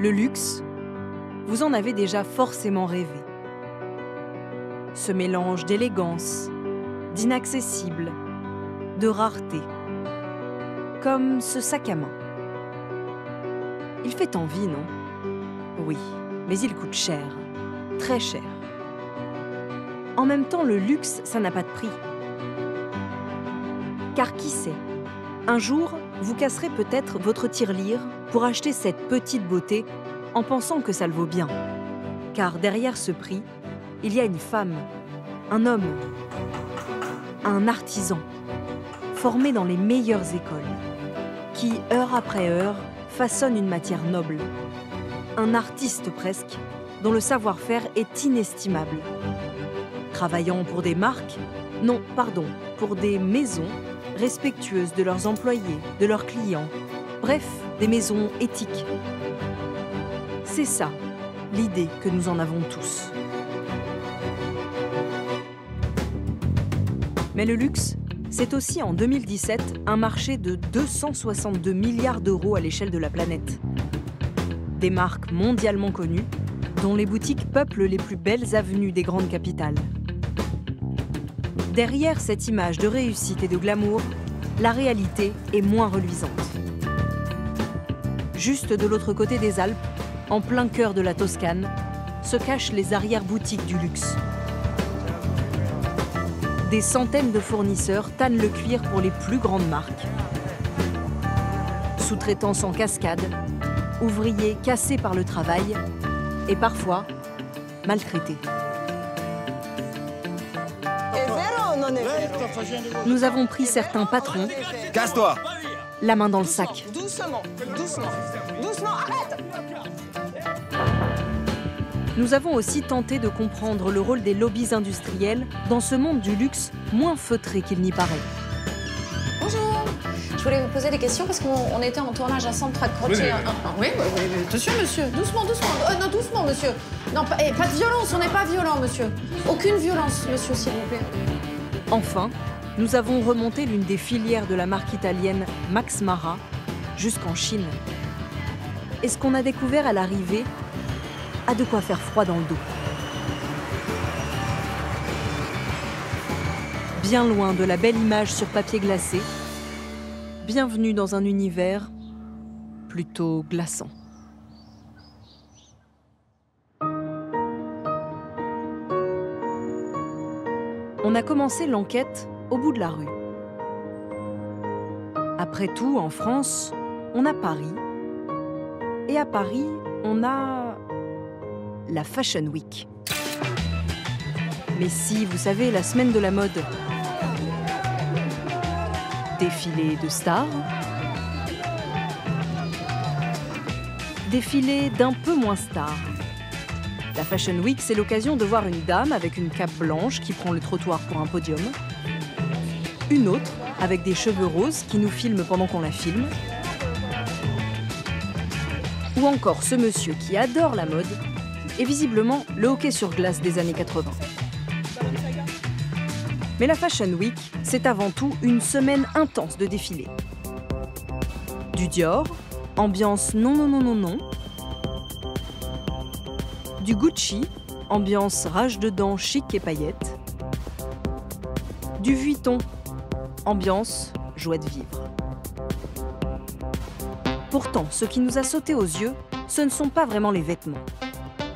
Le luxe, vous en avez déjà forcément rêvé. Ce mélange d'élégance, d'inaccessible, de rareté. Comme ce sac à main. Il fait envie, non? Oui, mais il coûte cher, très cher. En même temps, le luxe, ça n'a pas de prix. Car qui sait, un jour, vous casserez peut-être votre tirelire pour acheter cette petite beauté en pensant que ça le vaut bien. Car derrière ce prix, il y a une femme, un homme, un artisan, formé dans les meilleures écoles, qui, heure après heure, façonne une matière noble. Un artiste presque, dont le savoir-faire est inestimable. Travaillant pour des marques, non, pardon, pour des maisons respectueuses de leurs employés, de leurs clients, bref, des maisons éthiques. C'est ça, l'idée que nous en avons tous. Mais le luxe, c'est aussi en 2017 un marché de 262 milliards d'euros à l'échelle de la planète. Des marques mondialement connues, dont les boutiques peuplent les plus belles avenues des grandes capitales. Derrière cette image de réussite et de glamour, la réalité est moins reluisante. Juste de l'autre côté des Alpes, en plein cœur de la Toscane, se cachent les arrière-boutiques du luxe. Des centaines de fournisseurs tannent le cuir pour les plus grandes marques. Sous-traitance en cascade, ouvriers cassés par le travail et parfois maltraités. Nous avons pris certains patrons. Casse-toi! La main dans le sac. Doucement, doucement, doucement, arrête! Nous avons aussi tenté de comprendre le rôle des lobbies industriels dans ce monde du luxe moins feutré qu'il n'y paraît. Bonjour, je voulais vous poser des questions parce qu'on était en tournage ensemble, près de croquer. Oui, attention, monsieur, doucement, doucement. Non, doucement, monsieur. Non, pas de violence, on n'est pas violent, monsieur. Aucune violence, monsieur, s'il vous plaît. Enfin, nous avons remonté l'une des filières de la marque italienne Max Mara jusqu'en Chine. Et ce qu'on a découvert à l'arrivée a de quoi faire froid dans le dos. Bien loin de la belle image sur papier glacé, bienvenue dans un univers plutôt glaçant. On a commencé l'enquête au bout de la rue. Après tout, en France, on a Paris. Et à Paris, on a la Fashion Week. Mais si, vous savez, la semaine de la mode. Défilé de stars. Défilé d'un peu moins stars. La Fashion Week, c'est l'occasion de voir une dame avec une cape blanche qui prend le trottoir pour un podium. Une autre avec des cheveux roses qui nous filme pendant qu'on la filme. Ou encore ce monsieur qui adore la mode et visiblement le hockey sur glace des années 80. Mais la Fashion Week, c'est avant tout une semaine intense de défilés. Du Dior, ambiance non, non, non, non, non. Du Gucci, ambiance rage-dedans, chic et paillettes. Du Vuitton, ambiance joie de vivre. Pourtant, ce qui nous a sauté aux yeux, ce ne sont pas vraiment les vêtements.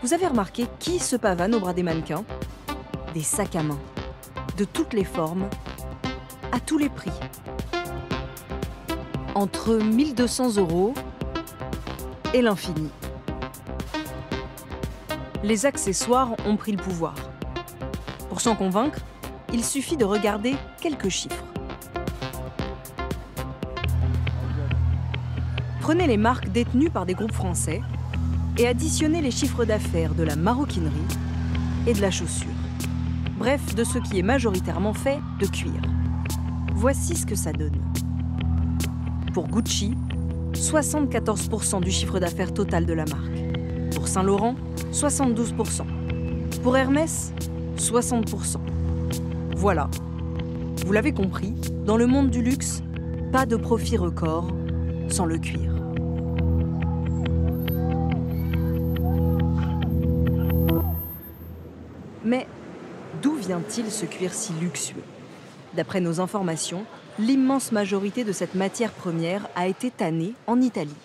Vous avez remarqué qui se pavane au bras des mannequins? Des sacs à main, de toutes les formes, à tous les prix. Entre 1 200 € et l'infini. Les accessoires ont pris le pouvoir. Pour s'en convaincre, il suffit de regarder quelques chiffres. Prenez les marques détenues par des groupes français et additionnez les chiffres d'affaires de la maroquinerie et de la chaussure. Bref, de ce qui est majoritairement fait de cuir. Voici ce que ça donne. Pour Gucci, 74% du chiffre d'affaires total de la marque. Pour Saint-Laurent, 72%. Pour Hermès, 60%. Voilà. Vous l'avez compris, dans le monde du luxe, pas de profit record sans le cuir. Mais d'où vient-il ce cuir si luxueux? D'après nos informations, l'immense majorité de cette matière première a été tannée en Italie.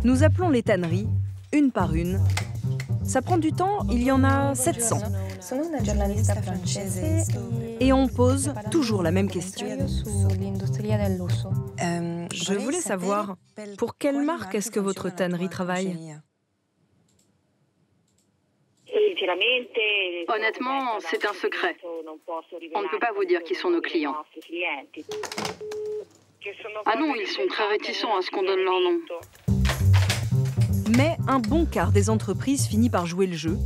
Nous appelons les tanneries, une par une. Ça prend du temps, il y en a 700. Et on pose toujours la même question. Je voulais savoir, pour quelle marque est-ce que votre tannerie travaille? Honnêtement, c'est un secret. On ne peut pas vous dire qui sont nos clients. Ah non, ils sont très réticents à ce qu'on donne leur nom. Mais un bon quart des entreprises finit par jouer le jeu.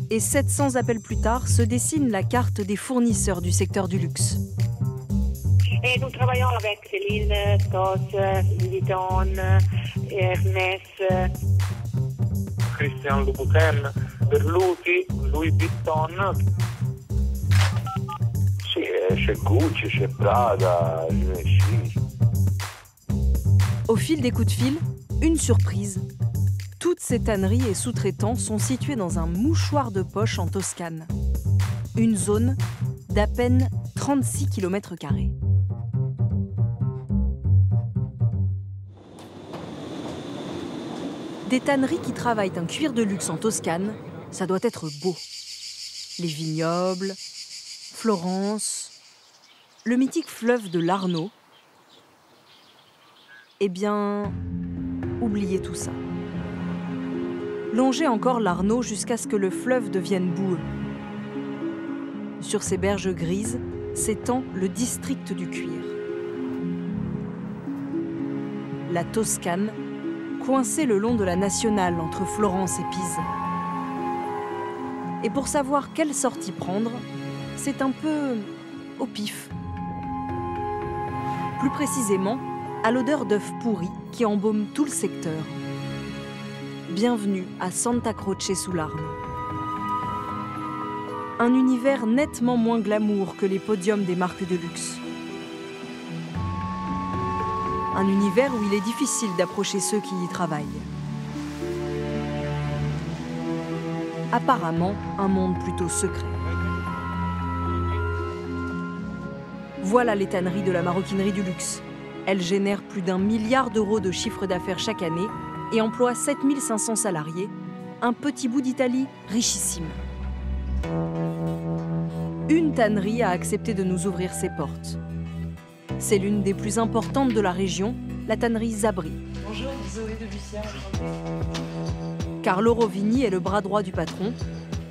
Et 700 appels plus tard, se dessine la carte des fournisseurs du secteur du luxe. Et nous travaillons avec Céline, Scott, Louis Vuitton, Hermès, Christian Louboutin, Berluti, Louis Vuitton. Sì, c'è Gucci, c'è Prada, Givenchy. Au fil des coups de fil, une surprise. Toutes ces tanneries et sous-traitants sont situés dans un mouchoir de poche en Toscane. Une zone d'à peine 36 km². Des tanneries qui travaillent un cuir de luxe en Toscane, ça doit être beau. Les vignobles, Florence, le mythique fleuve de l'Arno. Eh bien, oubliez tout ça. Longez encore l'Arno jusqu'à ce que le fleuve devienne boueux. Sur ces berges grises s'étend le district du cuir. La Toscane, coincée le long de la nationale entre Florence et Pise. Et pour savoir quelle sortie prendre, c'est un peu au pif. Plus précisément, à l'odeur d'œufs pourris qui embaume tout le secteur. Bienvenue à Santa Croce sous l'Arno. Un univers nettement moins glamour que les podiums des marques de luxe. Un univers où il est difficile d'approcher ceux qui y travaillent. Apparemment, un monde plutôt secret. Voilà les tanneries de la maroquinerie du luxe. Elles génèrent plus d'1 milliard d'euros de chiffre d'affaires chaque année et emploient 7500 salariés, un petit bout d'Italie richissime. Une tannerie a accepté de nous ouvrir ses portes. C'est l'une des plus importantes de la région, la tannerie Zabri. Bonjour, Zoé de Lucia. Carlo Rovini est le bras droit du patron.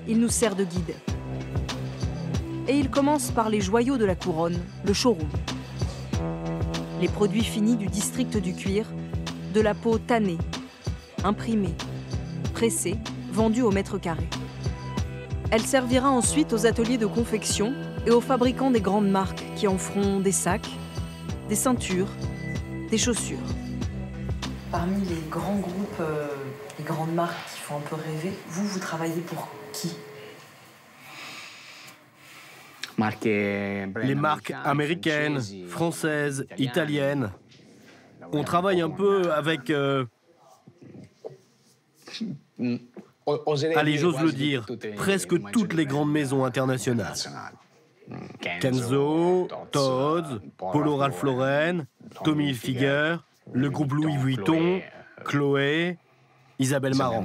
Il nous sert de guide. Et il commence par les joyaux de la couronne, le showroom. Les produits finis du district du cuir, de la peau tannée, imprimée, pressée, vendue au mètre carré. Elle servira ensuite aux ateliers de confection et aux fabricants des grandes marques qui en feront des sacs, des ceintures, des chaussures. Parmi les grands groupes, les grandes marques qui font un peu rêver, vous travaillez pour qui? Les marques américaines, françaises, italiennes. On travaille un peu avec... allez, j'ose le dire, presque toutes les grandes maisons internationales. Kenzo, Tod's, Polo Ralph Lauren, Tommy Hilfiger, le groupe Louis Vuitton, Chloé, Isabelle Marant.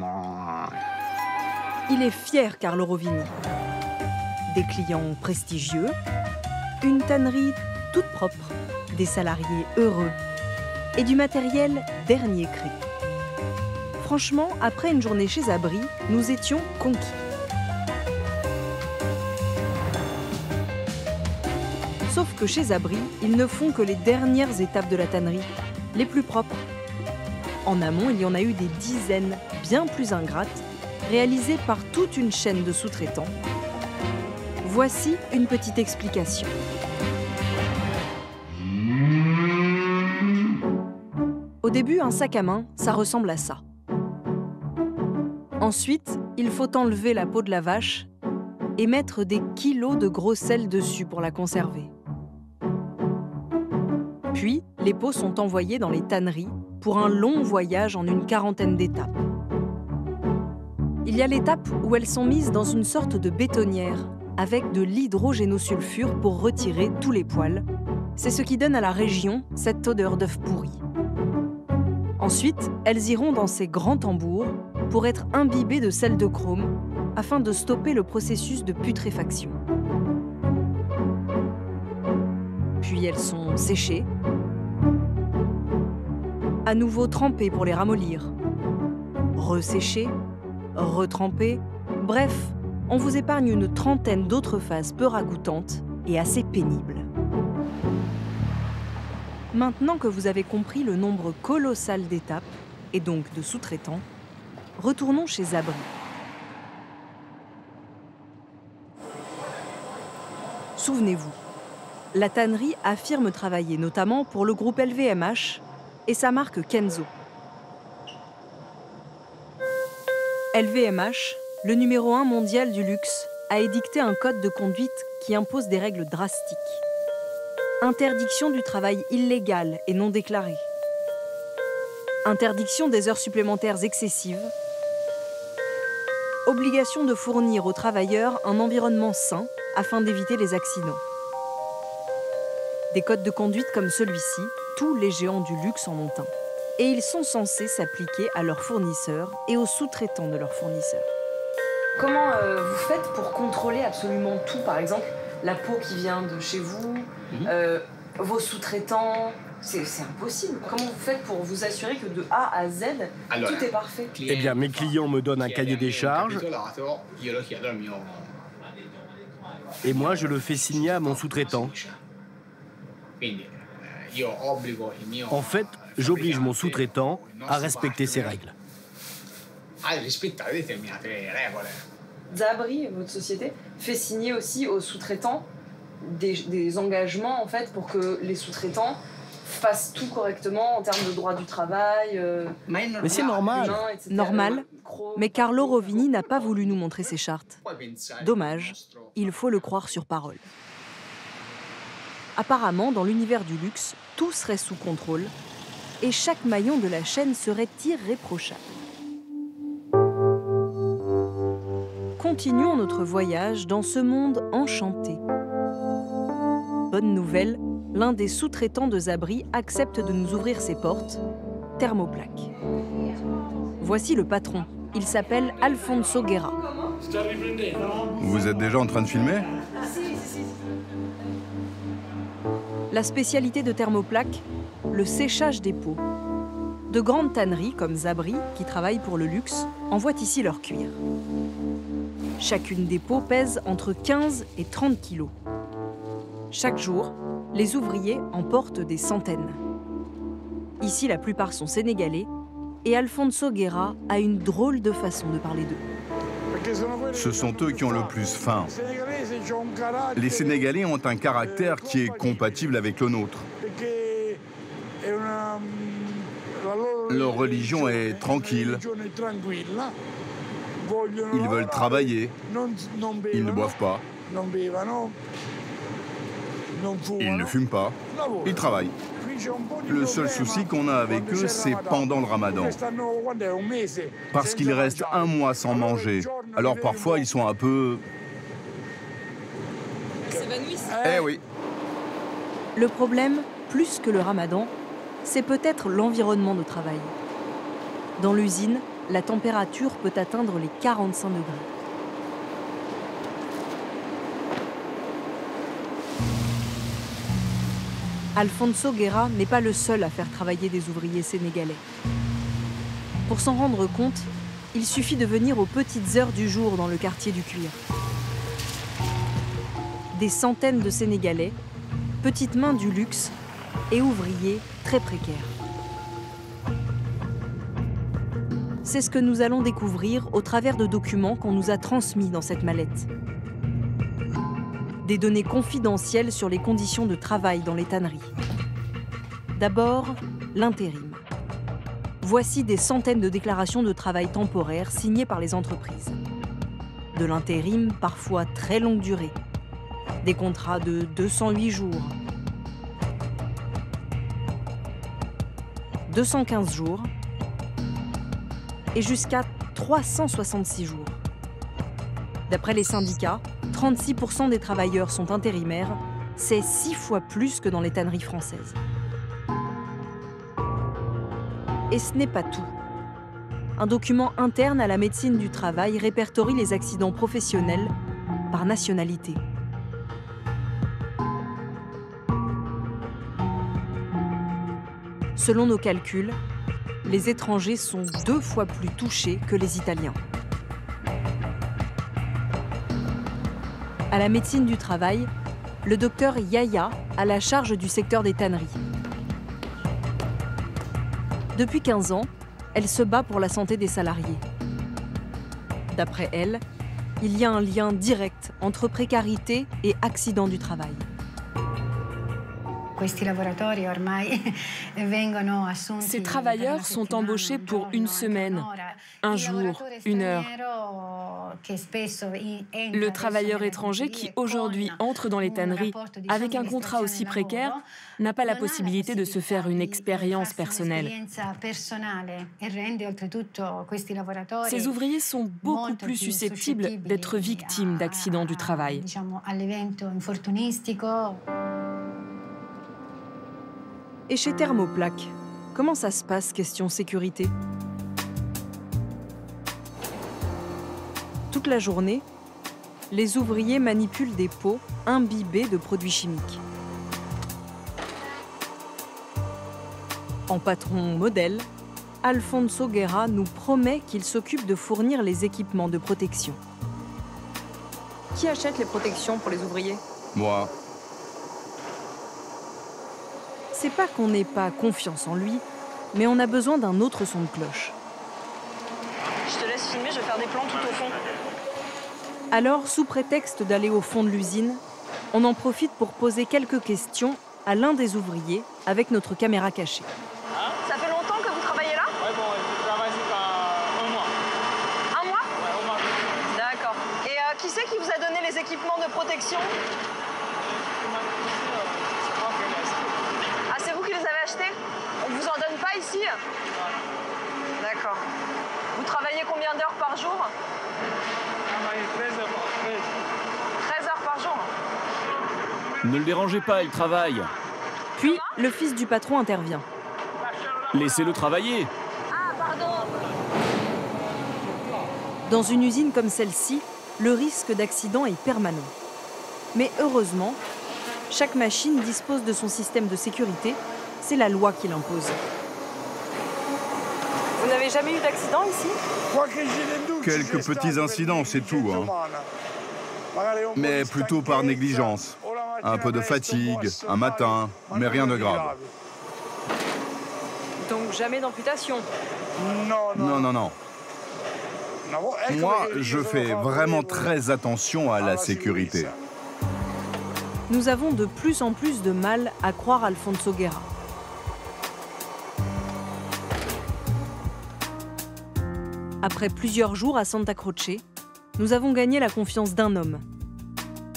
Il est fier, Carlo Rovini. Des clients prestigieux, une tannerie toute propre, des salariés heureux et du matériel dernier cri. Franchement, après une journée chez Zabri, nous étions conquis. Sauf que chez Zabri, ils ne font que les dernières étapes de la tannerie, les plus propres. En amont, il y en a eu des dizaines, bien plus ingrates, réalisées par toute une chaîne de sous-traitants. Voici une petite explication. Au début, un sac à main, ça ressemble à ça. Ensuite, il faut enlever la peau de la vache et mettre des kilos de gros sel dessus pour la conserver. Puis, les peaux sont envoyées dans les tanneries pour un long voyage en une quarantaine d'étapes. Il y a l'étape où elles sont mises dans une sorte de bétonnière avec de l'hydrogénosulfure pour retirer tous les poils. C'est ce qui donne à la région cette odeur d'œuf pourri. Ensuite, elles iront dans ces grands tambours pour être imbibées de sel de chrome afin de stopper le processus de putréfaction. Puis elles sont séchées, à nouveau trempées pour les ramollir, resséchées, retrempées, bref, on vous épargne une trentaine d'autres phases peu ragoûtantes et assez pénibles. Maintenant que vous avez compris le nombre colossal d'étapes, et donc de sous-traitants, retournons chez Zabri. Souvenez-vous, la tannerie affirme travailler notamment pour le groupe LVMH et sa marque Kenzo. LVMH, le numéro 1 mondial du luxe, a édicté un code de conduite qui impose des règles drastiques. Interdiction du travail illégal et non déclaré. Interdiction des heures supplémentaires excessives. Obligation de fournir aux travailleurs un environnement sain afin d'éviter les accidents. Des codes de conduite comme celui-ci, tous les géants du luxe en ont un. Et ils sont censés s'appliquer à leurs fournisseurs et aux sous-traitants de leurs fournisseurs. Comment vous faites pour contrôler absolument tout? Par exemple, la peau qui vient de chez vous, vos sous-traitants, c'est impossible. Comment vous faites pour vous assurer que de A à Z, tout est parfait? Eh bien, mes clients me donnent un cahier des charges et moi, je le fais signer à mon sous-traitant. En fait, j'oblige mon sous-traitant à respecter ces règles. Zabri, votre société, fait signer aussi aux sous-traitants des engagements en fait, pour que les sous-traitants fassent tout correctement en termes de droit du travail. Mais c'est normal. Normal, mais Carlo Rovini n'a pas voulu nous montrer ses chartes. Dommage, il faut le croire sur parole. Apparemment, dans l'univers du luxe, tout serait sous contrôle et chaque maillon de la chaîne serait irréprochable. Continuons notre voyage dans ce monde enchanté. Bonne nouvelle, l'un des sous-traitants de Zabri accepte de nous ouvrir ses portes, Thermoplac. Voici le patron, il s'appelle Alfonso Guerra. Vous êtes déjà en train de filmer? La spécialité de Thermoplac, le séchage des peaux. De grandes tanneries comme Zabri, qui travaillent pour le luxe, envoient ici leur cuir. Chacune des peaux pèse entre 15 et 30 kilos. Chaque jour, les ouvriers en portent des centaines. Ici, la plupart sont sénégalais et Alfonso Guerra a une drôle de façon de parler d'eux. Ce sont eux qui ont le plus faim. Les Sénégalais ont un caractère qui est compatible avec le nôtre. Leur religion est tranquille. Ils veulent travailler. Ils ne boivent pas. Ils ne fument pas. Ils travaillent. Le seul souci qu'on a avec eux, c'est pendant le ramadan. Parce qu'ils restent un mois sans manger. Alors parfois, ils sont un peu... Eh oui. Le problème, plus que le ramadan, c'est peut-être l'environnement de travail. Dans l'usine, la température peut atteindre les 45 degrés. Alfonso Guerra n'est pas le seul à faire travailler des ouvriers sénégalais. Pour s'en rendre compte, il suffit de venir aux petites heures du jour dans le quartier du cuir. Des centaines de Sénégalais, petites mains du luxe et ouvriers très précaires. C'est ce que nous allons découvrir au travers de documents qu'on nous a transmis dans cette mallette. Des données confidentielles sur les conditions de travail dans les tanneries. D'abord, l'intérim. Voici des centaines de déclarations de travail temporaires signées par les entreprises. De l'intérim, parfois très longue durée. Des contrats de 208 jours, 215 jours et jusqu'à 366 jours. D'après les syndicats, 36% des travailleurs sont intérimaires, c'est 6 fois plus que dans les tanneries françaises. Et ce n'est pas tout. Un document interne à la médecine du travail répertorie les accidents professionnels par nationalité. Selon nos calculs, les étrangers sont 2 fois plus touchés que les Italiens. À la médecine du travail, le docteur Yaya a la charge du secteur des tanneries. Depuis 15 ans, elle se bat pour la santé des salariés. D'après elle, il y a un lien direct entre précarité et accident du travail. Ces travailleurs sont embauchés pour une semaine, un jour, une heure. Le travailleur étranger qui aujourd'hui entre dans les tanneries avec un contrat aussi précaire n'a pas la possibilité de se faire une expérience personnelle. Ces ouvriers sont beaucoup plus susceptibles d'être victimes d'accidents du travail. Et chez Thermoplaque, comment ça se passe, question sécurité? Toute la journée, les ouvriers manipulent des pots imbibés de produits chimiques. En patron modèle, Alfonso Guerra nous promet qu'il s'occupe de fournir les équipements de protection. Qui achète les protections pour les ouvriers? Moi. C'est pas qu'on n'ait pas confiance en lui, mais on a besoin d'un autre son de cloche. Je te laisse filmer, je vais faire des plans tout au fond. Alors, sous prétexte d'aller au fond de l'usine, on en profite pour poser quelques questions à l'un des ouvriers avec notre caméra cachée. Ça fait longtemps que vous travaillez là? Ouais, bon, je travaille jusqu'à 1 mois. 1 mois? Ouais, 1 mois. D'accord. Et qui c'est qui vous a donné les équipements de protection? Ah, c'est vous qui les avez achetés? On vous en donne pas ici? D'accord. Vous travaillez combien d'heures par jour? 13 heures. 13 heures par jour? Ne le dérangez pas, il travaille. Puis, le fils du patron intervient. Laissez-le travailler. Ah, pardon. Dans une usine comme celle-ci, le risque d'accident est permanent. Mais heureusement, chaque machine dispose de son système de sécurité. C'est la loi qui l'impose. Vous n'avez jamais eu d'accident ici? Quelques petits incidents, c'est tout. Hein. Mais plutôt par négligence. Un peu de fatigue, un matin, mais rien de grave. Donc jamais d'amputation? Non, non, non. Moi, je fais vraiment très attention à la sécurité. Nous avons de plus en plus de mal à croire Alfonso Guerra. Après plusieurs jours à Santa Croce, nous avons gagné la confiance d'un homme.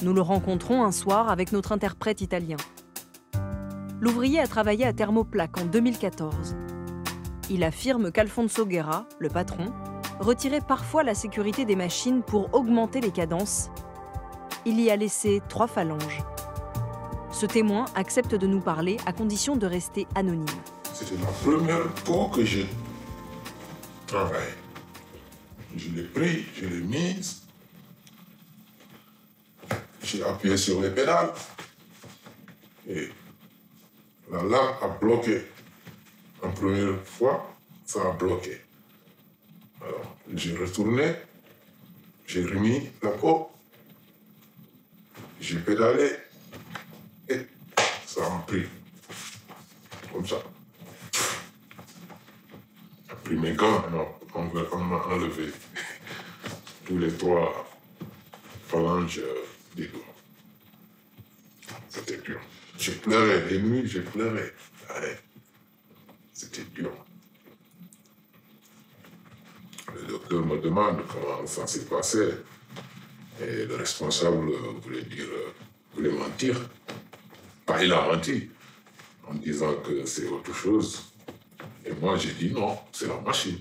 Nous le rencontrons un soir avec notre interprète italien. L'ouvrier a travaillé à Thermoplaque en 2014. Il affirme qu'Alfonso Guerra, le patron, retirait parfois la sécurité des machines pour augmenter les cadences. Il y a laissé 3 phalanges. Ce témoin accepte de nous parler à condition de rester anonyme. C'était la première fois que je travaille. Je l'ai pris, je l'ai mise. J'ai appuyé sur les pédales. Et la lame a bloqué. En première fois, ça a bloqué. Alors, j'ai retourné, j'ai remis la peau, j'ai pédalé et ça a pris. Comme ça. J'ai pris mes gants, alors on m'a enlevé tous les 3 phalanges des doigts. C'était dur. J'ai pleuré, les nuits, j'ai pleuré. Allez. C'était dur. Le docteur me demande comment ça s'est passé. Et le responsable voulait mentir. Enfin, il a menti en disant que c'est autre chose. Et moi, j'ai dit non, c'est la machine.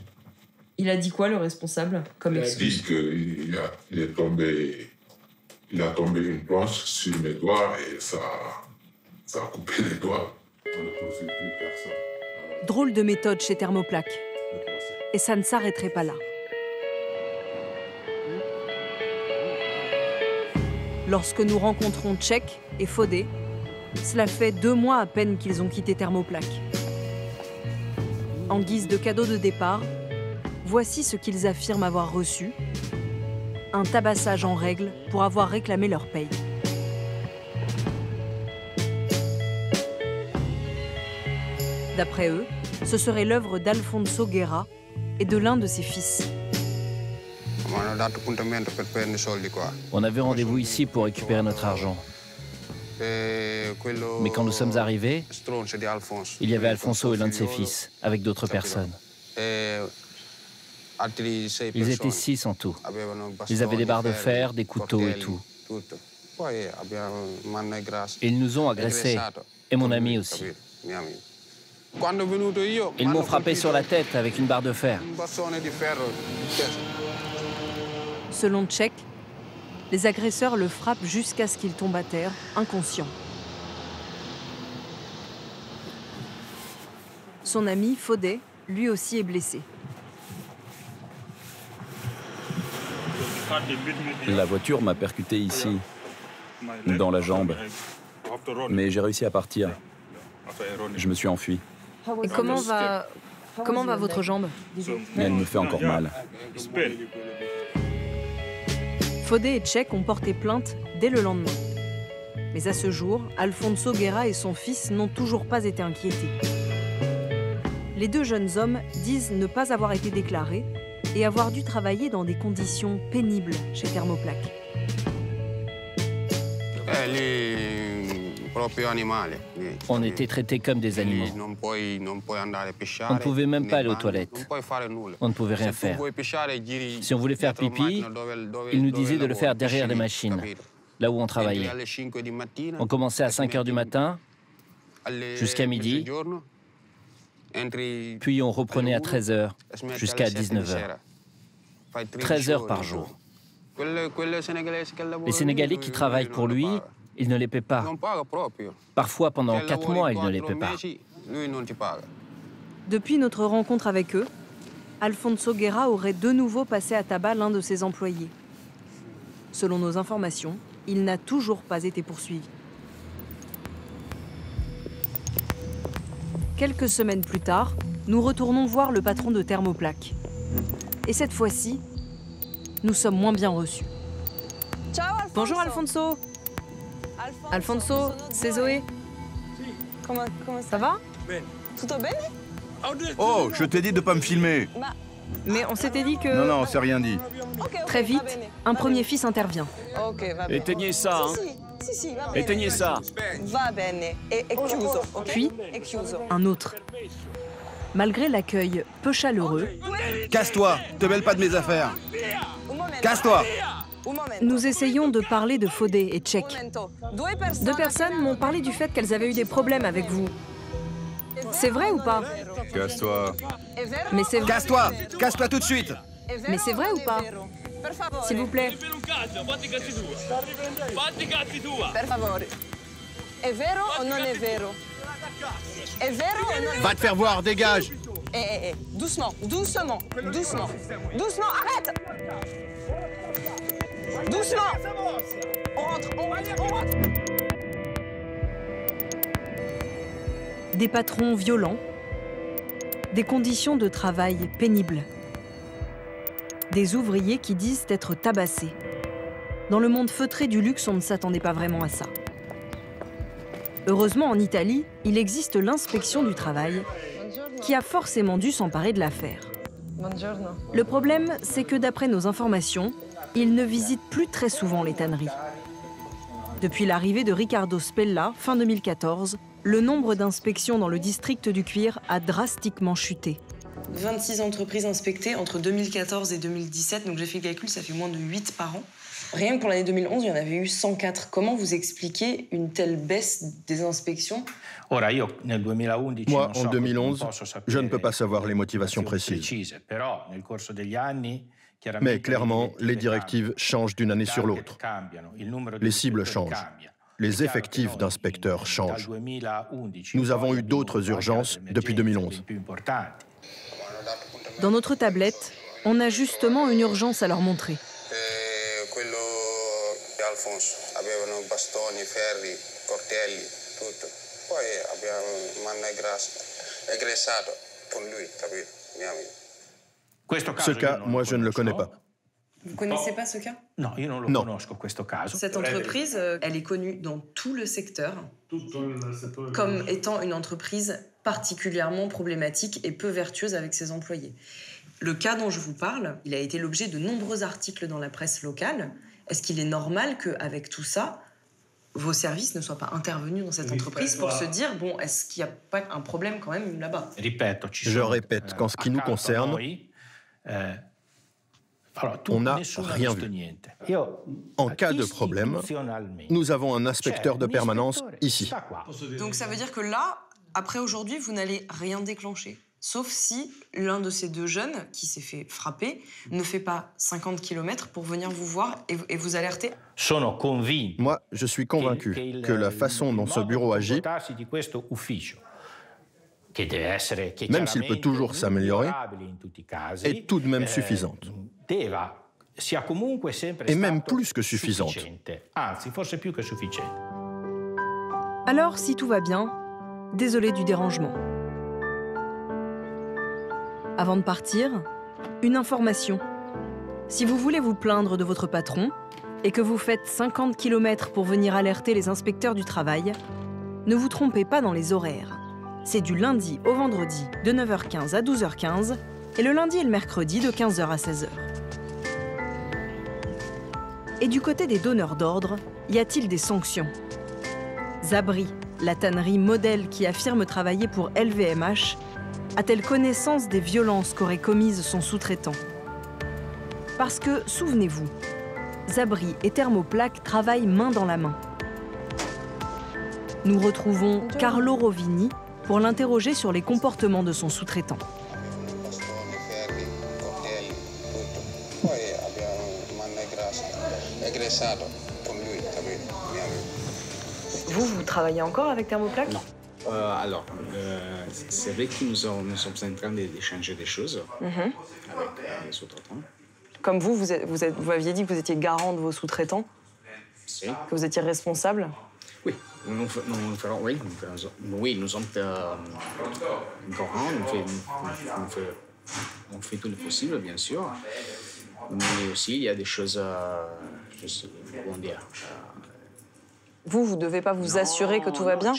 Il a dit quoi, le responsable, comme Il a dit qu'il a tombé une planche sur mes doigts et ça a coupé les doigts. On ne poursuit plus personne. Drôle de méthode chez Thermoplaque. Et ça ne s'arrêterait pas là. Lorsque nous rencontrons Tchek et Fodé, cela fait 2 mois à peine qu'ils ont quitté Thermoplaque. En guise de cadeau de départ, voici ce qu'ils affirment avoir reçu: un tabassage en règle pour avoir réclamé leur paye. D'après eux, ce serait l'œuvre d'Alfonso Guerra et de l'un de ses fils. On avait rendez-vous ici pour récupérer notre argent. Mais quand nous sommes arrivés, il y avait Alfonso et l'un de ses fils, avec d'autres personnes. Ils étaient 6 en tout. Ils avaient des barres de fer, des couteaux et tout. Ils nous ont agressés, et mon ami aussi. Ils m'ont frappé sur la tête avec une barre de fer. Selon Tchek, les agresseurs le frappent jusqu'à ce qu'il tombe à terre, inconscient. Son ami, Fodé, lui aussi est blessé. La voiture m'a percuté ici, dans la jambe. Mais j'ai réussi à partir. Je me suis enfui. Et comment va votre jambe? Elle me fait encore mal. Fodé et Tchek ont porté plainte dès le lendemain. Mais à ce jour, Alfonso Guerra et son fils n'ont toujours pas été inquiétés. Les 2 jeunes hommes disent ne pas avoir été déclarés et avoir dû travailler dans des conditions pénibles chez Thermoplaque. On était traités comme des animaux. On ne pouvait même pas aller aux toilettes. On ne pouvait rien faire. Si on voulait faire pipi, ils nous disaient de le faire derrière les machines, là où on travaillait. On commençait à 5 h du matin, jusqu'à midi, puis on reprenait à 13 h, jusqu'à 19 h. 13 heures par jour. Les Sénégalais qui travaillent pour lui, il ne les paie pas. Parfois, pendant 4 mois, il ne les paie pas. Depuis notre rencontre avec eux, Alfonso Guerra aurait de nouveau passé à tabac l'un de ses employés. Selon nos informations, il n'a toujours pas été poursuivi. Quelques semaines plus tard, nous retournons voir le patron de Thermoplaque. Et cette fois-ci, nous sommes moins bien reçus. Ciao Alfonso. Bonjour Alfonso. Alfonso, c'est Zoé. Ça va? Tutto bene? Oh, je t'ai dit de pas me filmer. Mais on s'était dit que... Non, c'est rien dit. Très vite, un premier fils intervient. Éteignez ça, hein. Éteignez ça. Va bene. È chiuso. Puis, un autre. Malgré l'accueil peu chaleureux... Casse-toi, te mêle pas de mes affaires. Casse-toi. Nous essayons de parler de Fodé et Tchek. 2 personnes m'ont parlé du fait qu'elles avaient eu des problèmes avec vous. C'est vrai ou pas? Casse-toi. Mais c'est... Casse-toi. Casse-toi tout de suite. Mais c'est vrai ou pas? S'il vous plaît. Per favore. È vero o non è vero? È vero o non è... Va te faire voir, dégage. Doucement, doucement, doucement. Doucement, arrête! Doucement! On rentre, on rentre. Des patrons violents, des conditions de travail pénibles, des ouvriers qui disent être tabassés. Dans le monde feutré du luxe, on ne s'attendait pas vraiment à ça. Heureusement, en Italie, il existe l'inspection du travail qui a forcément dû s'emparer de l'affaire. Le problème, c'est que d'après nos informations, ils ne visitent plus très souvent les tanneries. Depuis l'arrivée de Riccardo Spella, fin 2014, le nombre d'inspections dans le district du cuir a drastiquement chuté. 26 entreprises inspectées entre 2014 et 2017, donc j'ai fait le calcul, ça fait moins de 8 par an. Rien que pour l'année 2011, il y en avait eu 104. Comment vous expliquez une telle baisse des inspections? Moi, en 2011, je ne peux pas savoir les motivations précises. Mais clairement, les directives changent d'une année sur l'autre. Les cibles changent. Les effectifs d'inspecteurs changent. Nous avons eu d'autres urgences depuis 2011. Dans notre tablette, on a justement une urgence à leur montrer. Ce cas, moi, je ne le connais pas. Vous connaissez pas ce cas? Non. Cette entreprise, elle est connue dans tout le secteur comme étant une entreprise particulièrement problématique et peu vertueuse avec ses employés. Le cas dont je vous parle, il a été l'objet de nombreux articles dans la presse locale. Est-ce qu'il est normal qu'avec tout ça, vos services ne soient pas intervenus dans cette entreprise pour se dire, bon, est-ce qu'il n'y a pas un problème quand même là-bas? Je répète, qu'en ce qui nous concerne, on n'a rien vu. En cas de problème, nous avons un inspecteur de permanence ici. Donc ça veut dire que là, après aujourd'hui, vous n'allez rien déclencher. Sauf si l'un de ces deux jeunes qui s'est fait frapper ne fait pas 50 km pour venir vous voir et vous alerter. Moi, je suis convaincu que la façon dont ce bureau agit, même s'il peut toujours s'améliorer, est tout de même suffisante. Et même plus que suffisante. Alors, si tout va bien, désolé du dérangement. Avant de partir, une information. Si vous voulez vous plaindre de votre patron et que vous faites 50 km pour venir alerter les inspecteurs du travail, ne vous trompez pas dans les horaires. C'est du lundi au vendredi de 9h15 à 12h15 et le lundi et le mercredi de 15h à 16h. Et du côté des donneurs d'ordre, y a-t-il des sanctions? Zabri, la tannerie modèle qui affirme travailler pour LVMH, a-t-elle connaissance des violences qu'aurait commises son sous-traitant? Parce que, souvenez-vous, Zabri et Thermoplaque travaillent main dans la main. Nous retrouvons Carlo Rovini pour l'interroger sur les comportements de son sous-traitant. Vous travaillez encore avec Thermoplaque? Non. Alors, c'est vrai que nous sommes en train d'échanger des choses avec les sous-traitants. Comme vous aviez dit que vous étiez garant de vos sous-traitants, si. Que vous étiez responsable. Oui, nous sommes garants, on fait tout le possible, bien sûr, mais aussi il y a des choses, comment dire. Vous ne devez pas vous assurer que tout va bien?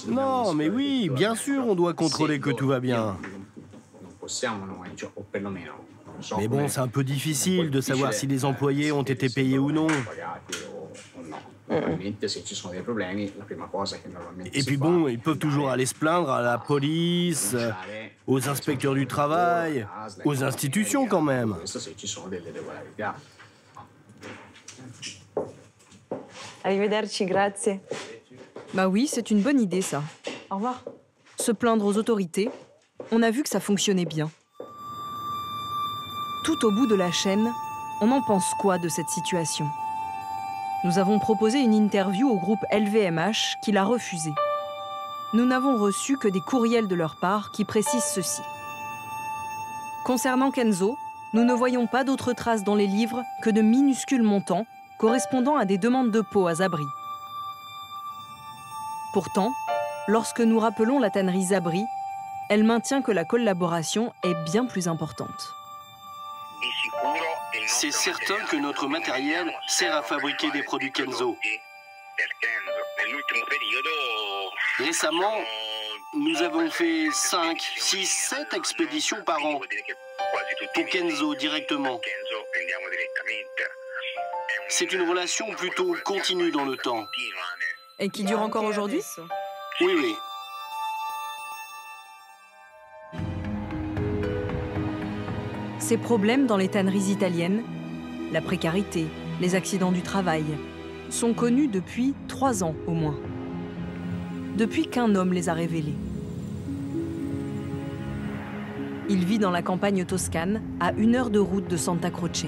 Non, mais oui, bien sûr, on doit contrôler que tout va bien. Mais bon, c'est un peu difficile de savoir si les employés ont été payés ou non. Et puis bon, ils peuvent toujours aller se plaindre à la police, aux inspecteurs du travail, aux institutions quand même. Arrivederci, grazie. Bah oui, c'est une bonne idée, ça. Au revoir. Se plaindre aux autorités, on a vu que ça fonctionnait bien. Tout au bout de la chaîne, on en pense quoi de cette situation? Nous avons proposé une interview au groupe LVMH qui l'a refusée. Nous n'avons reçu que des courriels de leur part qui précisent ceci. Concernant Kenzo, nous ne voyons pas d'autres traces dans les livres que de minuscules montants correspondant à des demandes de peau à Zabri. Pourtant, lorsque nous rappelons la tannerie Zabri, elle maintient que la collaboration est bien plus importante. C'est certain que notre matériel sert à fabriquer des produits Kenzo. Récemment, nous avons fait 5, 6, 7 expéditions par an pour Kenzo directement. C'est une relation plutôt continue dans le temps. Et qui dure encore aujourd'hui? Oui, oui. Ces problèmes dans les tanneries italiennes, la précarité, les accidents du travail, sont connus depuis 3 ans au moins. Depuis qu'un homme les a révélés. Il vit dans la campagne toscane, à 1 heure de route de Santa Croce.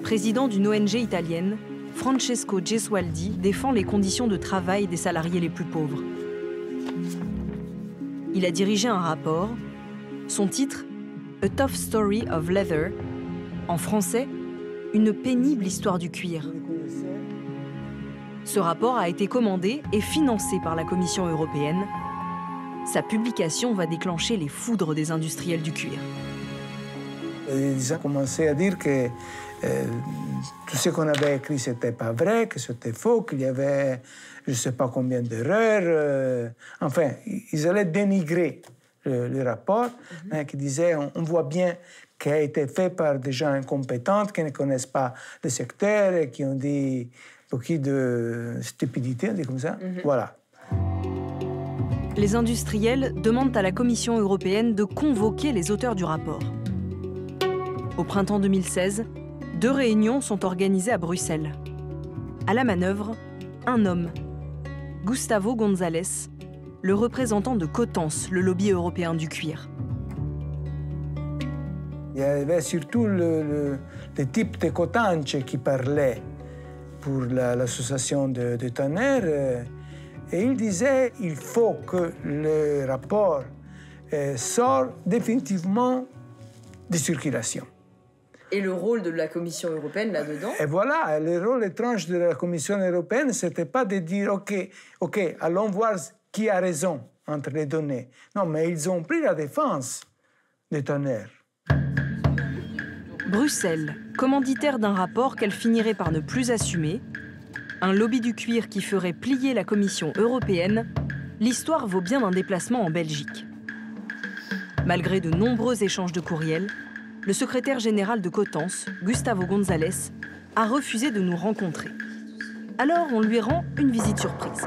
Président d'une ONG italienne, Francesco Gesualdi défend les conditions de travail des salariés les plus pauvres. Il a dirigé un rapport, son titre « A Tough Story of Leather », en français, « Une pénible histoire du cuir ». Ce rapport a été commandé et financé par la Commission européenne. Sa publication va déclencher les foudres des industriels du cuir. Ils ont commencé à dire que tout ce qu'on avait écrit, c'était pas vrai, que c'était faux, qu'il y avait je ne sais pas combien d'erreurs. Enfin, ils allaient dénigrer le rapport, qui disait on voit bien qu'il a été fait par des gens incompétents, qui ne connaissent pas le secteur, et qui ont dit beaucoup de stupidité, on dit comme ça. Voilà. Les industriels demandent à la Commission européenne de convoquer les auteurs du rapport. Au printemps 2016, 2 réunions sont organisées à Bruxelles. À la manœuvre, un homme, Gustavo González, le représentant de Cotense, le lobby européen du cuir. Il y avait surtout le type de Cotense qui parlait pour l'association de tanneurs. Et il disait qu'il faut que le rapport sorte définitivement de circulation. Et le rôle de la Commission européenne là-dedans? Et voilà, le rôle étrange de la Commission européenne, c'était pas de dire OK, allons voir qui a raison entre les données. Non, mais ils ont pris la défense des tanneurs. Bruxelles, commanditaire d'un rapport qu'elle finirait par ne plus assumer, un lobby du cuir qui ferait plier la Commission européenne, l'histoire vaut bien un déplacement en Belgique. Malgré de nombreux échanges de courriels, le secrétaire général de Cotense, Gustavo González, a refusé de nous rencontrer. Alors on lui rend une visite surprise.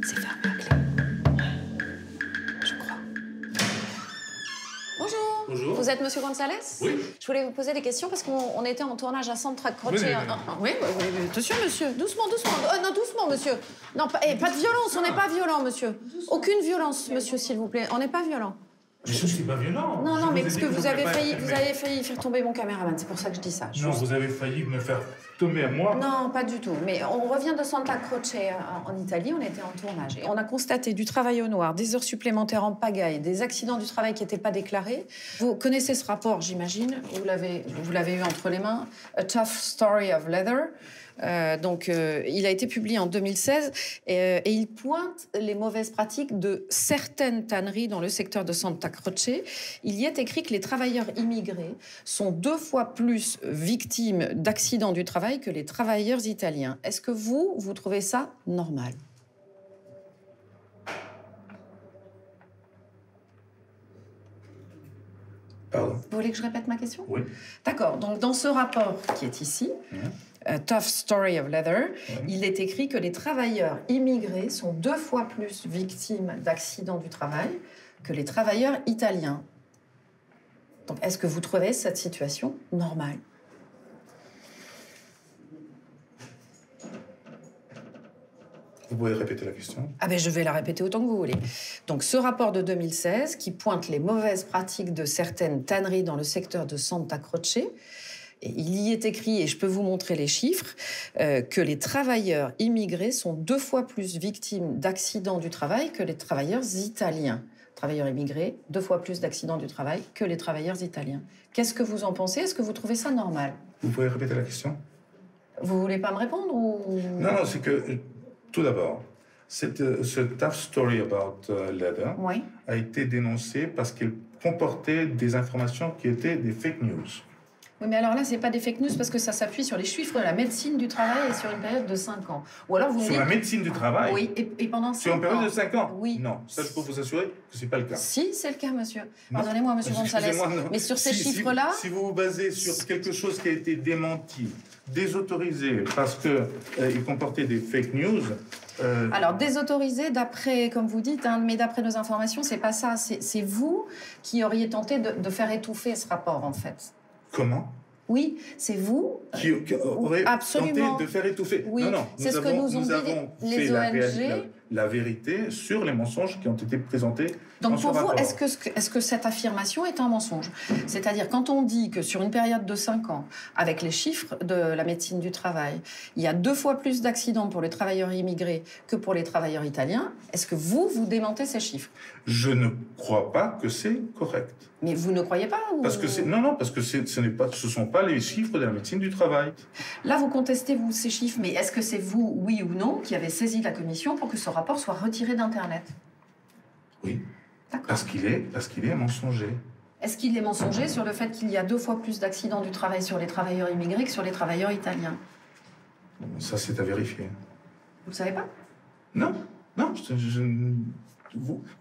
C'est fermé à clé. Je crois. Bonjour. Bonjour. Vous êtes Monsieur González? Oui. Je voulais vous poser des questions parce qu'on était en tournage à Santa Croce. Oui, attention, monsieur. Doucement, doucement. Non, doucement, monsieur. Non, pas de violence. On n'est pas violent, monsieur. Aucune violence, monsieur, s'il vous plaît. On n'est pas violent. Je ne suis pas violent. Non, mais parce que vous avez failli faire tomber mon caméraman. C'est pour ça que je dis ça. Non, vous avez failli me faire tomber à moi. Non, pas du tout. Mais on revient de Santa Croce en Italie. On était en tournage. Et on a constaté du travail au noir, des heures supplémentaires en pagaille, des accidents du travail qui n'étaient pas déclarés. Vous connaissez ce rapport, j'imagine. Vous l'avez eu entre les mains. A Tough Story of Leather. Il a été publié en 2016 et il pointe les mauvaises pratiques de certaines tanneries dans le secteur de Santa Croce. Il y est écrit que les travailleurs immigrés sont 2 fois plus victimes d'accidents du travail que les travailleurs italiens. Est-ce que vous trouvez ça normal? Pardon? Vous voulez que je répète ma question? Oui. D'accord. Donc, dans ce rapport qui est ici, A Tough Story of Leather, il est écrit que les travailleurs immigrés sont 2 fois plus victimes d'accidents du travail que les travailleurs italiens. Donc, est-ce que vous trouvez cette situation normale? Vous pouvez répéter la question? Je vais la répéter autant que vous voulez. Donc, ce rapport de 2016 qui pointe les mauvaises pratiques de certaines tanneries dans le secteur de Santa Croce, et il y est écrit, et je peux vous montrer les chiffres, que les travailleurs immigrés sont 2 fois plus victimes d'accidents du travail que les travailleurs italiens. Travailleurs immigrés, 2 fois plus d'accidents du travail que les travailleurs italiens. Qu'est-ce que vous en pensez? Est-ce que vous trouvez ça normal? Vous pouvez répéter la question? Vous voulez pas me répondre ou... Non, c'est que, tout d'abord, ce Tough Story About Leather a été dénoncé parce qu'il comportait des informations qui étaient des fake news. Oui, mais alors là, c'est pas des fake news parce que ça s'appuie sur les chiffres de la médecine du travail et sur une période de 5 ans. Ou alors vous sur la médecine du travail? Oui, et pendant 5 ans. Sur une période de 5 ans? Oui. Non, ça, je peux vous assurer que c'est pas le cas. Si, c'est le cas, monsieur. Pardonnez-moi, monsieur González. Mais sur ces chiffres-là... Si vous vous basez sur quelque chose qui a été démenti, désautorisé, parce qu'il comportait des fake news, Alors, désautorisé, d'après, comme vous dites, hein, mais d'après nos informations, c'est pas ça. C'est vous qui auriez tenté de faire étouffer ce rapport, en fait. Comment? Oui, c'est vous qui aurait absolument tenté de faire étouffer. Oui, non, c'est ce que nous ont dit les ONG. La vérité sur les mensonges qui ont été présentés. Donc pour vous, est-ce que cette affirmation est un mensonge? C'est-à-dire quand on dit que sur une période de 5 ans, avec les chiffres de la médecine du travail, il y a 2 fois plus d'accidents pour les travailleurs immigrés que pour les travailleurs italiens, est-ce que vous démentez ces chiffres? Je ne crois pas que c'est correct. Mais vous ne croyez pas ou... Parce que parce que ce sont pas les chiffres de la médecine du travail. Là, vous contestez, vous, ces chiffres, mais est-ce que c'est vous, oui ou non, qui avez saisi la commission pour que ce rapport soit retiré d'Internet? Oui. Parce qu'il est mensonger. Est-ce qu'il est mensonger sur le fait qu'il y a 2 fois plus d'accidents du travail sur les travailleurs immigrés que sur les travailleurs italiens? Ça, c'est à vérifier. Vous ne savez pas? Non.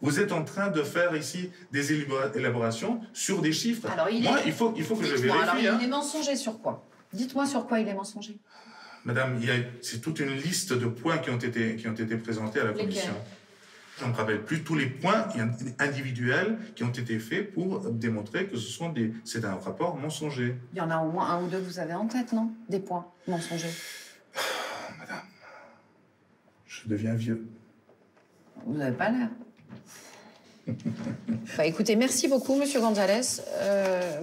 Vous êtes en train de faire ici des élaborations sur des chiffres. Alors, Moi, il faut que je vérifie. Alors, il est mensonger sur quoi? Dites-moi sur quoi il est mensonger. Madame, c'est toute une liste de points qui ont été présentés à la commission. Je ne me rappelle plus tous les points individuels qui ont été faits pour démontrer que c'est un rapport mensonger. Il y en a au moins 1 ou 2 que vous avez en tête, non? Des points mensongers. Madame, je deviens vieux. Vous n'avez pas l'air. Écoutez, merci beaucoup, Monsieur Gonzalez.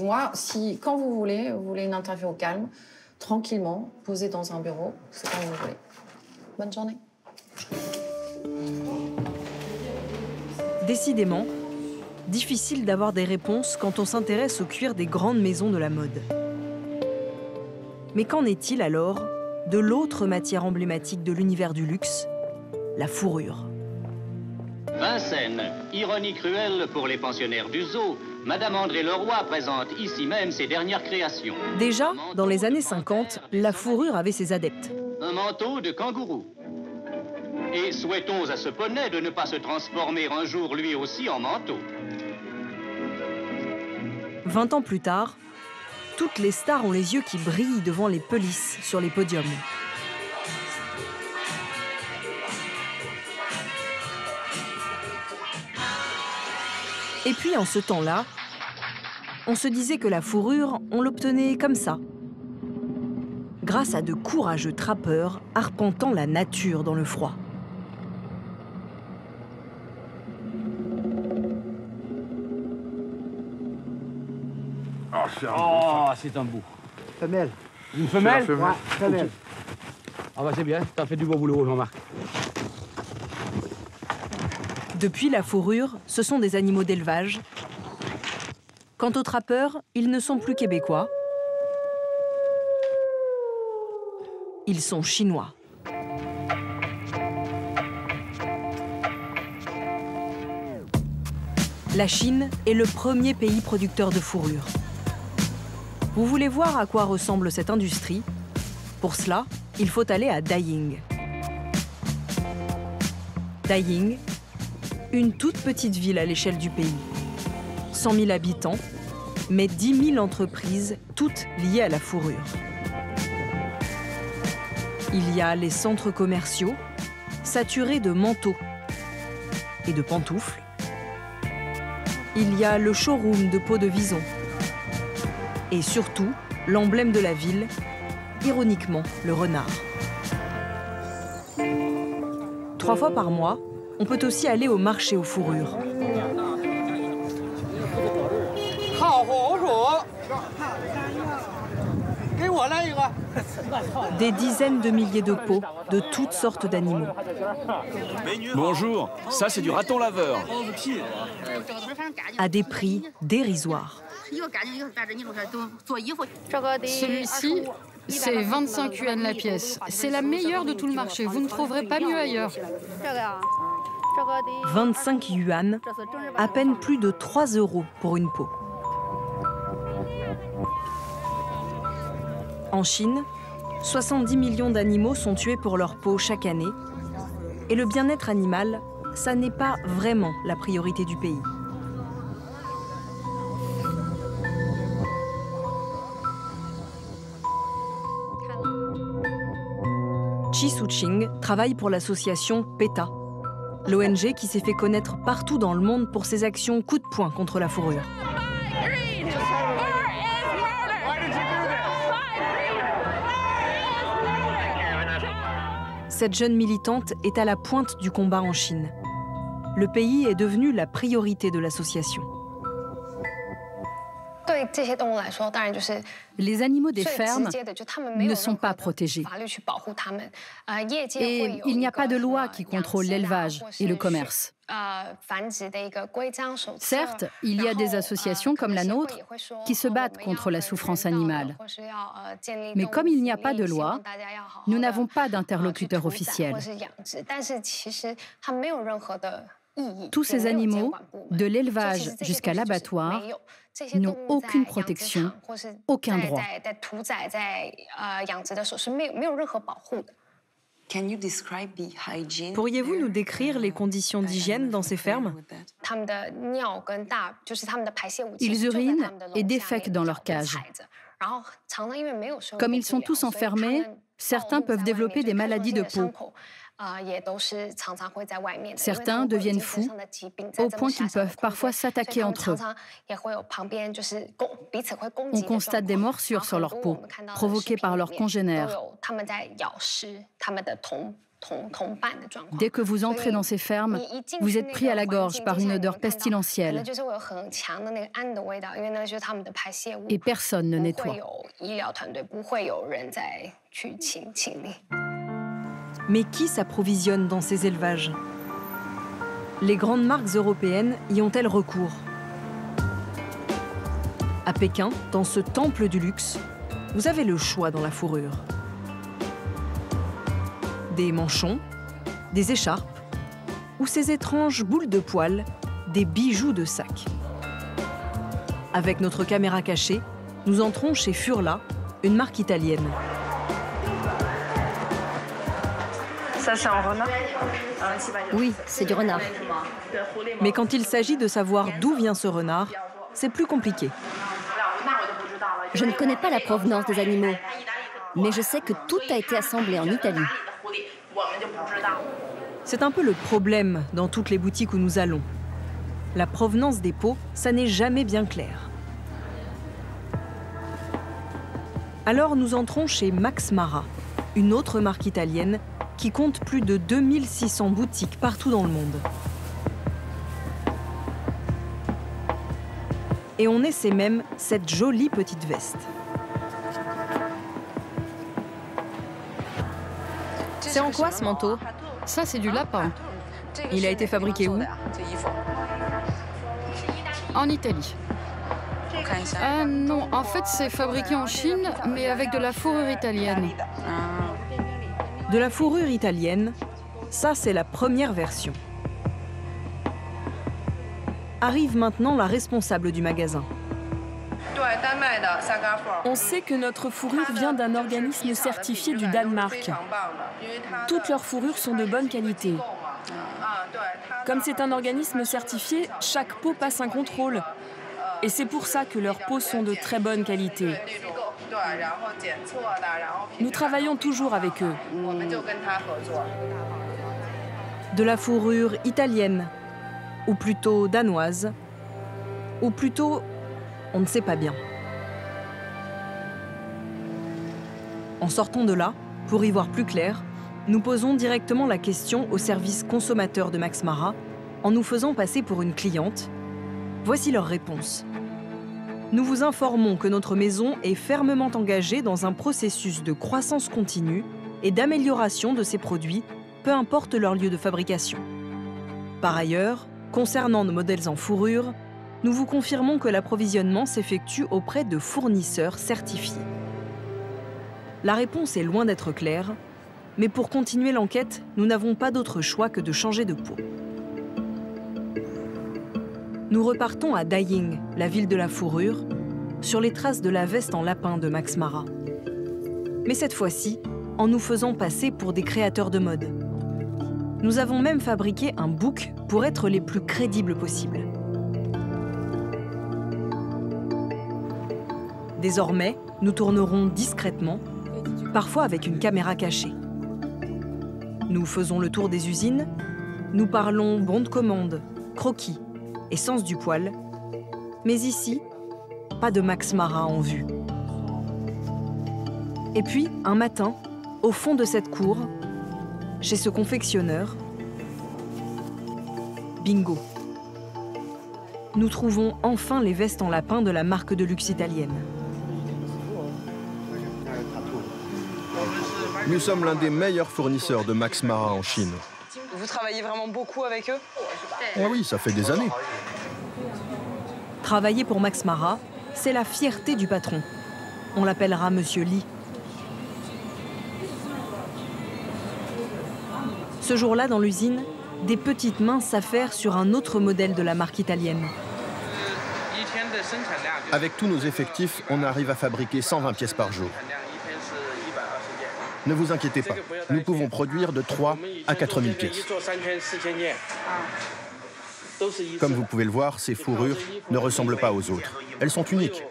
Moi, quand vous voulez une interview au calme, tranquillement, posée dans un bureau, c'est quand vous voulez. Bonne journée. Décidément, difficile d'avoir des réponses quand on s'intéresse au cuir des grandes maisons de la mode. Mais qu'en est-il alors de l'autre matière emblématique de l'univers du luxe, la fourrure? Vincennes, ironie cruelle pour les pensionnaires du zoo, Madame André Leroy présente ici même ses dernières créations. Déjà, dans les années 50, la fourrure avait ses adeptes. Un manteau de kangourou. Et souhaitons à ce poney de ne pas se transformer un jour lui aussi en manteau. 20 ans plus tard, toutes les stars ont les yeux qui brillent devant les pelisses sur les podiums. Et puis en ce temps-là, on se disait que la fourrure, on l'obtenait comme ça, grâce à de courageux trappeurs arpentant la nature dans le froid. C'est un beau. Femelle. Une femelle? Ouais, femelle. Okay. Ah bah c'est bien, t'as fait du bon boulot, Jean-Marc. Depuis, la fourrure, ce sont des animaux d'élevage. Quant aux trappeurs, ils ne sont plus québécois. Ils sont chinois. La Chine est le premier pays producteur de fourrure. Vous voulez voir à quoi ressemble cette industrie? Pour cela, il faut aller à Daying. Daying, une toute petite ville à l'échelle du pays. 100 000 habitants, mais 10 000 entreprises, toutes liées à la fourrure. Il y a les centres commerciaux, saturés de manteaux et de pantoufles. Il y a le showroom de peau de vison. Et surtout, l'emblème de la ville, ironiquement, le renard. 3 fois par mois, on peut aussi aller au marché aux fourrures. Des dizaines de milliers de peaux de toutes sortes d'animaux. Bonjour, ça c'est du raton laveur. À des prix dérisoires. Celui-ci, c'est 25 yuan la pièce. C'est la meilleure de tout le marché. Vous ne trouverez pas mieux ailleurs. 25 yuan, à peine plus de 3 € pour une peau. En Chine, 70 millions d'animaux sont tués pour leur peau chaque année. Et le bien-être animal, ça n'est pas vraiment la priorité du pays. Chi Su-ching travaille pour l'association PETA, l'ONG qui s'est fait connaître partout dans le monde pour ses actions coup de poing contre la fourrure. Cette jeune militante est à la pointe du combat en Chine. Le pays est devenu la priorité de l'association. Les animaux des fermes ne sont pas protégés. Et il n'y a pas de loi qui contrôle l'élevage et le commerce. Certes, il y a des associations comme la nôtre qui se battent contre la souffrance animale. Mais comme il n'y a pas de loi, nous n'avons pas d'interlocuteur officiel. Tous ces animaux, de l'élevage jusqu'à l'abattoir, n'ont aucune protection, aucun droit. Pourriez-vous nous décrire les conditions d'hygiène dans ces fermes? Ils urinent et défèquent dans leur cage. Comme ils sont tous enfermés, certains peuvent développer des maladies de peau. Certains deviennent fous, au point qu'ils peuvent parfois s'attaquer entre eux. On constate des morsures sur leur peau, provoquées par leurs congénères. Dès que vous entrez dans ces fermes, vous êtes pris à la gorge par une odeur pestilentielle. Et personne ne nettoie. Mais qui s'approvisionne dans ces élevages? Les grandes marques européennes y ont-elles recours? À Pékin, dans ce temple du luxe, vous avez le choix dans la fourrure. Des manchons, des écharpes ou ces étranges boules de poils, des bijoux de sac. Avec notre caméra cachée, nous entrons chez Furla, une marque italienne. Ça, c'est un renard? Oui, c'est du renard. Mais quand il s'agit de savoir d'où vient ce renard, c'est plus compliqué. Je ne connais pas la provenance des animaux, mais je sais que tout a été assemblé en Italie. C'est un peu le problème dans toutes les boutiques où nous allons. La provenance des peaux, ça n'est jamais bien clair. Alors nous entrons chez Max Mara, une autre marque italienne qui compte plus de 2600 boutiques partout dans le monde. Et on essaie même cette jolie petite veste. C'est en quoi ce manteau? Ça, c'est du lapin. Il a été fabriqué où? En Italie. Non, en fait, c'est fabriqué en Chine, mais avec de la fourrure italienne. De la fourrure italienne, ça c'est la première version. Arrive maintenant la responsable du magasin. On sait que notre fourrure vient d'un organisme certifié du Danemark. Toutes leurs fourrures sont de bonne qualité. Comme c'est un organisme certifié, chaque peau passe un contrôle. Et c'est pour ça que leurs peaux sont de très bonne qualité. Nous travaillons toujours avec eux. De la fourrure italienne, ou plutôt danoise, ou plutôt, on ne sait pas bien. En sortant de là, pour y voir plus clair, nous posons directement la question au service consommateur de Max Mara en nous faisant passer pour une cliente. Voici leur réponse. Nous vous informons que notre maison est fermement engagée dans un processus de croissance continue et d'amélioration de ses produits, peu importe leur lieu de fabrication. Par ailleurs, concernant nos modèles en fourrure, nous vous confirmons que l'approvisionnement s'effectue auprès de fournisseurs certifiés. La réponse est loin d'être claire, mais pour continuer l'enquête, nous n'avons pas d'autre choix que de changer de peau. Nous repartons à Daying, la ville de la fourrure, sur les traces de la veste en lapin de Max Mara. Mais cette fois-ci, en nous faisant passer pour des créateurs de mode. Nous avons même fabriqué un book pour être les plus crédibles possibles. Désormais, nous tournerons discrètement, parfois avec une caméra cachée. Nous faisons le tour des usines, nous parlons bon de commande, croquis et sens du poil. Mais ici, pas de Max Marat en vue. Et puis, un matin, au fond de cette cour, chez ce confectionneur, bingo. Nous trouvons enfin les vestes en lapin de la marque de luxe italienne. Nous sommes l'un des meilleurs fournisseurs de Max Marat en Chine. Vous travaillez vraiment beaucoup avec eux? Ah oui, ça fait des années. Travailler pour Max Marat, c'est la fierté du patron. On l'appellera Monsieur Li. Ce jour-là, dans l'usine, des petites mains s'affairent sur un autre modèle de la marque italienne. Avec tous nos effectifs, on arrive à fabriquer 120 pièces par jour. Ne vous inquiétez pas, nous pouvons produire de 3 à 4 000 pièces. Comme vous pouvez le voir, ces fourrures ne ressemblent pas aux autres. Elles sont uniques,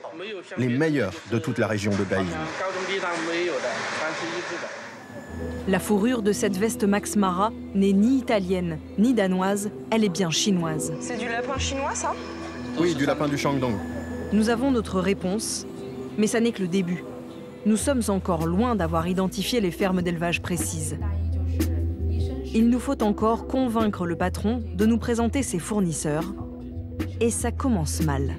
les meilleures de toute la région de Baï. La fourrure de cette veste Max Marat n'est ni italienne, ni danoise, elle est bien chinoise. C'est du lapin chinois, ça? Oui, du lapin du Shandong. Nous avons notre réponse, mais ça n'est que le début. Nous sommes encore loin d'avoir identifié les fermes d'élevage précises. Il nous faut encore convaincre le patron de nous présenter ses fournisseurs. Et ça commence mal.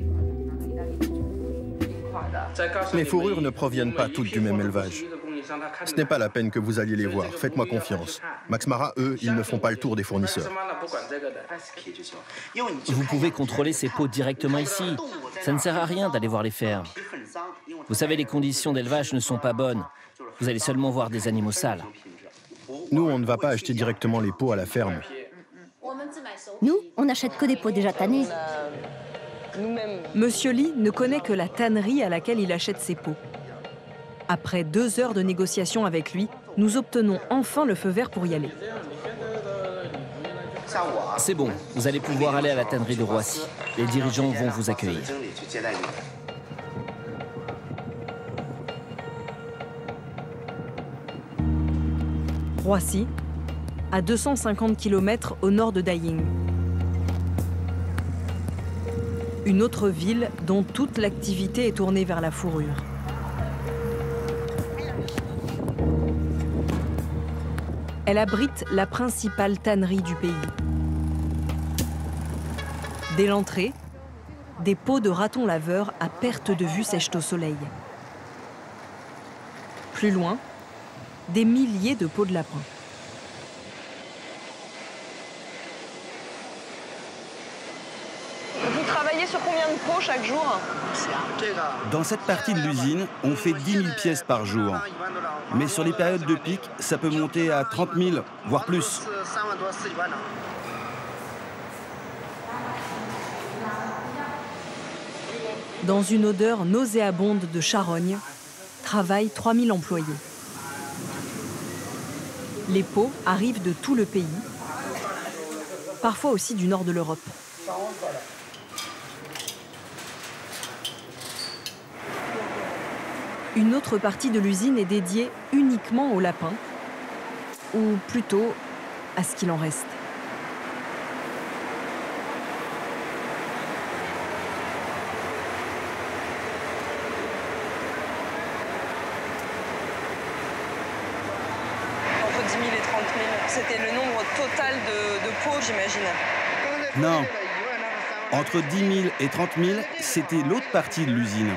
Les fourrures ne proviennent pas toutes du même élevage. Ce n'est pas la peine que vous alliez les voir, faites-moi confiance. Max Marat, eux, ils ne font pas le tour des fournisseurs. Vous pouvez contrôler ces peaux directement ici. Ça ne sert à rien d'aller voir les fermes. Vous savez, les conditions d'élevage ne sont pas bonnes. Vous allez seulement voir des animaux sales. Nous, on ne va pas acheter directement les peaux à la ferme. Nous, on n'achète que des peaux déjà tannées. Monsieur Li ne connaît que la tannerie à laquelle il achète ses peaux. Après 2 heures de négociation avec lui, nous obtenons enfin le feu vert pour y aller. C'est bon, vous allez pouvoir aller à la tannerie de Roissy. Les dirigeants vont vous accueillir. Roissy, à 250 km au nord de Daying. Une autre ville dont toute l'activité est tournée vers la fourrure. Elle abrite la principale tannerie du pays. Dès l'entrée, des peaux de ratons laveurs à perte de vue sèchent au soleil. Plus loin, des milliers de peaux de lapin. Vous travaillez sur combien de peaux chaque jour? Dans cette partie de l'usine, on fait 10 000 pièces par jour. Mais sur les périodes de pic, ça peut monter à 30 000, voire plus. Dans une odeur nauséabonde de charogne, travaillent 3000 employés. Les peaux arrivent de tout le pays, parfois aussi du nord de l'Europe. Une autre partie de l'usine est dédiée uniquement aux lapins, ou plutôt à ce qu'il en reste. Entre 10 000 et 30 000, c'était le nombre total de peaux, j'imagine. Non. Entre 10 000 et 30 000, c'était l'autre partie de l'usine.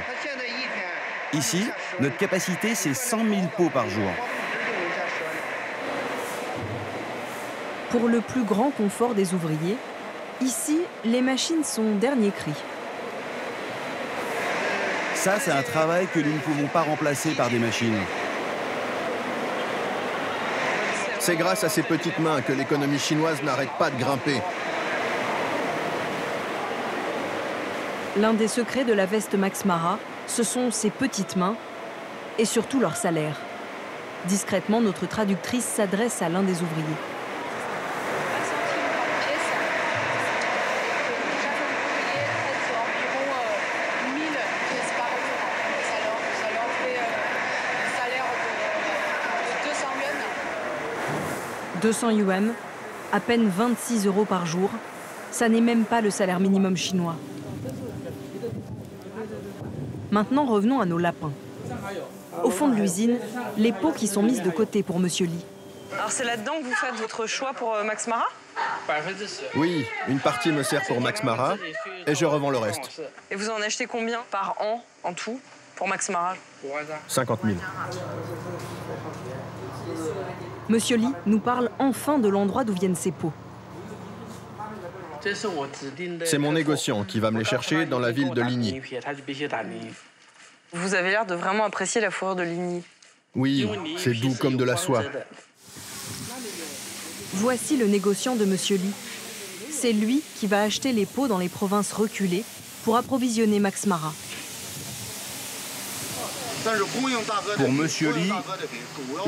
Ici, notre capacité, c'est 100 000 peaux par jour. Pour le plus grand confort des ouvriers, ici, les machines sont dernier cri. Ça, c'est un travail que nous ne pouvons pas remplacer par des machines. C'est grâce à ces petites mains que l'économie chinoise n'arrête pas de grimper. L'un des secrets de la veste Max Marat, ce sont ses petites mains et surtout leur salaire. Discrètement, notre traductrice s'adresse à l'un des ouvriers. 200 yuan, à peine 26 € par jour, ça n'est même pas le salaire minimum chinois. Maintenant, revenons à nos lapins. Au fond de l'usine, les pots qui sont mises de côté pour Monsieur Li. Alors c'est là-dedans que vous faites votre choix pour Max Mara? Oui, une partie me sert pour Max Mara et je revends le reste. Et vous en achetez combien par an, en tout, pour Max Mara? 50 000. Monsieur Li nous parle enfin de l'endroit d'où viennent ces pots. C'est mon négociant qui va me les chercher dans la ville de Ligny. Vous avez l'air de vraiment apprécier la fourrure de Ligny. Oui, c'est doux comme de la soie. Voici le négociant de Monsieur Li. C'est lui qui va acheter les pots dans les provinces reculées pour approvisionner Max Mara. Pour Monsieur Li,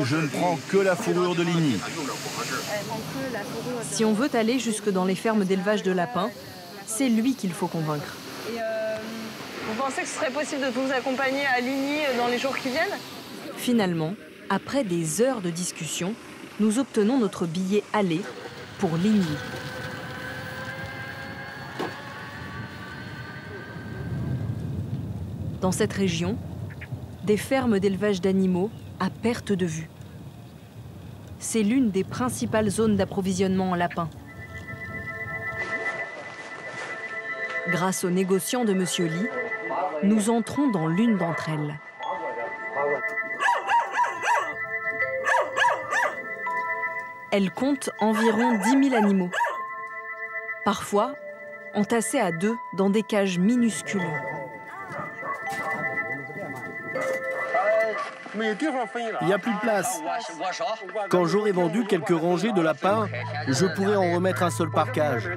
je ne prends que la fourrure de Ligny. Si on veut aller jusque dans les fermes d'élevage de lapins, c'est lui qu'il faut convaincre. Vous pensez que ce serait possible de vous accompagner à Ligny dans les jours qui viennent? Finalement, après des heures de discussion, nous obtenons notre billet aller pour Ligny. Dans cette région, des fermes d'élevage d'animaux à perte de vue. C'est l'une des principales zones d'approvisionnement en lapins. Grâce aux négociants de Monsieur Li, nous entrons dans l'une d'entre elles. Elle compte environ 10 000 animaux. Parfois, entassés à deux dans des cages minuscules. Il n'y a plus de place. Quand j'aurai vendu quelques rangées de lapins, je pourrai en remettre un seul par cage.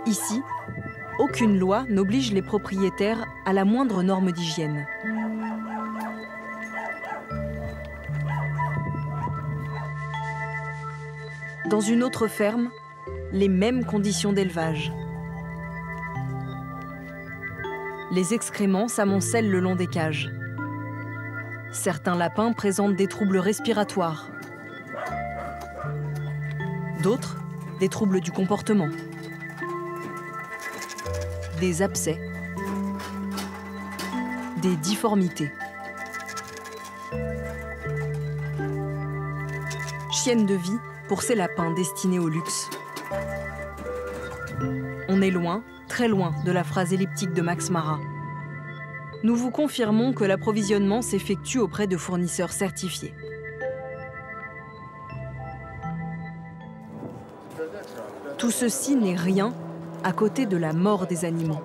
Ici, aucune loi n'oblige les propriétaires à la moindre norme d'hygiène. Dans une autre ferme, les mêmes conditions d'élevage. Les excréments s'amoncellent le long des cages. Certains lapins présentent des troubles respiratoires. D'autres, des troubles du comportement. Des abcès. Des difformités. Chienne de vie pour ces lapins destinés au luxe. On est loin, très loin de la phrase elliptique de Max Mara. Nous vous confirmons que l'approvisionnement s'effectue auprès de fournisseurs certifiés. Tout ceci n'est rien à côté de la mort des animaux.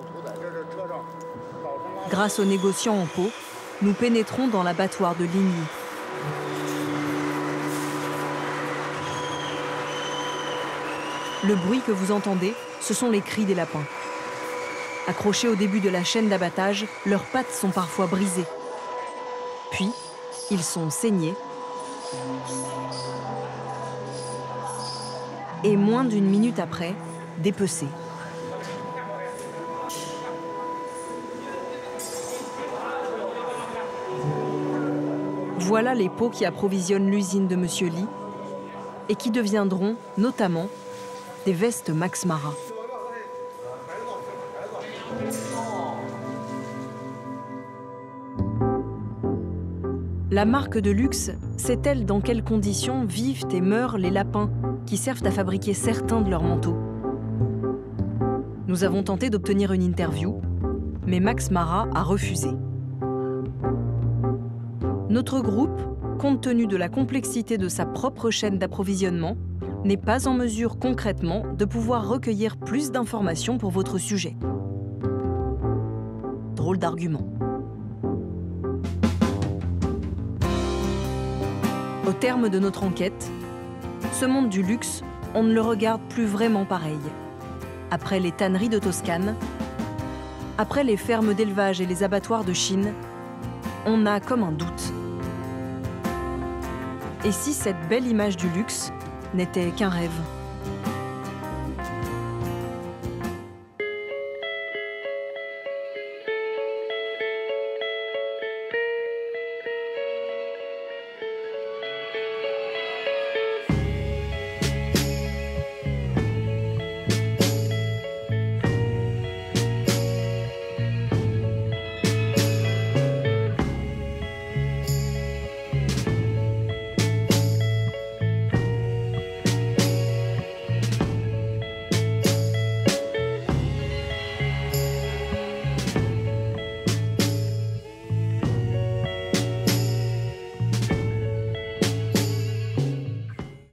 Grâce aux négociants en pot, nous pénétrons dans l'abattoir de Ligny. Le bruit que vous entendez, ce sont les cris des lapins. Accrochés au début de la chaîne d'abattage, leurs pattes sont parfois brisées. Puis, ils sont saignés. Et moins d'une minute après, dépecés. Voilà les pots qui approvisionnent l'usine de Monsieur Li et qui deviendront, notamment, des vestes Max Mara. La marque de luxe sait-elle dans quelles conditions vivent et meurent les lapins qui servent à fabriquer certains de leurs manteaux? Nous avons tenté d'obtenir une interview, mais Max Mara a refusé. Notre groupe, compte tenu de la complexité de sa propre chaîne d'approvisionnement, n'est pas en mesure concrètement de pouvoir recueillir plus d'informations pour votre sujet. Drôle d'argument. Au terme de notre enquête, ce monde du luxe, on ne le regarde plus vraiment pareil. Après les tanneries de Toscane, après les fermes d'élevage et les abattoirs de Chine, on a comme un doute. Et si cette belle image du luxe n'était qu'un rêve ?